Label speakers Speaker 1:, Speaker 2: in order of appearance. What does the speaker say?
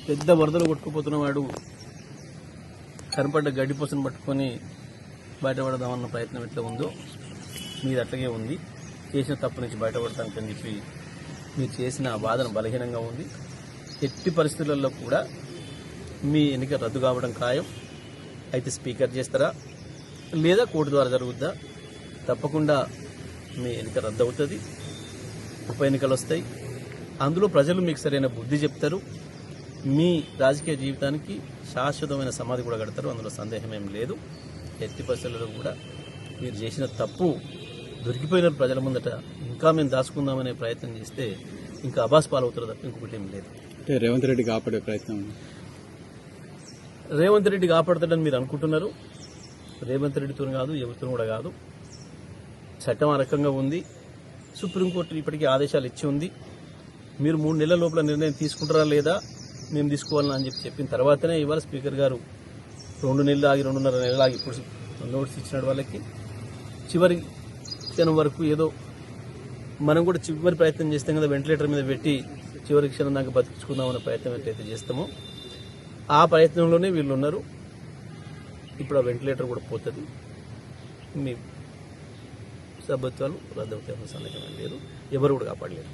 Speaker 1: పెద్ద వరదలు కొట్టుకుపోతున్న వాడు కనపడ్డ గడ్డిపోసను పట్టుకొని బయటపడదామన్న ప్రయత్నం ఎట్లా ఉందో మీరు అట్లాగే ఉంది. చేసిన తప్పు నుంచి బయటపడటానికి అని చెప్పి మీరు చేసిన వాదన బలహీనంగా ఉంది. ఎట్టి పరిస్థితులలో కూడా మీ ఎన్నిక రద్దు కావడం ఖాయం. అయితే స్పీకర్ చేస్తారా లేదా కోర్టు ద్వారా జరుగుద్దా? తప్పకుండా మీ ఎన్నిక రద్దు అవుతుంది. ఉప ఎన్నికలు వస్తాయి. అందులో ప్రజలు మీకు సరైన బుద్ధి చెప్తారు. మీ రాజకీయ జీవితానికి శాశ్వతమైన సమాధి కూడా కడతారు. అందులో సందేహం ఏం లేదు. ఎట్టి పరిస్థితుల్లో కూడా మీరు చేసిన తప్పు దొరికిపోయిన ప్రజల ముందట ఇంకా మేము దాచుకుందామనే ప్రయత్నం చేస్తే ఇంకా అబాస్ పాలవుతారు తప్ప ఇంకొకటి ఏం లేదు.
Speaker 2: రేవంత్ రెడ్డి కాపాడే ప్రయత్నం
Speaker 1: రేవంత్ రెడ్డి కాపాడతాడని మీరు అనుకుంటున్నారు. రేవంత్ రెడ్డితో కాదు, ఎవరితో కూడా కాదు. చట్టం ఆ రకంగా ఉంది. సుప్రీంకోర్టు ఇప్పటికీ ఆదేశాలు ఇచ్చి ఉంది. మీరు 3 నెలల లోపల నిర్ణయం తీసుకుంటారా లేదా మేము తీసుకోవాలని అని చెప్పిన తర్వాతనే ఇవాళ స్పీకర్ గారు 2 నెలలు ఆగి 2.5 నెలలు ఆగి ఇప్పుడు నోటీస్ ఇచ్చినాడు. వాళ్ళకి చివరి క్షణం వరకు ఏదో మనం కూడా చివరి ప్రయత్నం చేస్తాం కదా, వెంటిలేటర్ మీద పెట్టి చివరి క్షణం దాకా బతికించుకుందామనే ప్రయత్నం ఎట్లయితే చేస్తామో ఆ ప్రయత్నంలోనే వీళ్ళు ఉన్నారు. ఇప్పుడు ఆ వెంటిలేటర్ కూడా పోతుంది. మీ సభ్యత్వాలు రద్దవుతాయన్న సందేహం లేదు. ఎవరు కూడా కాపాడలేరు.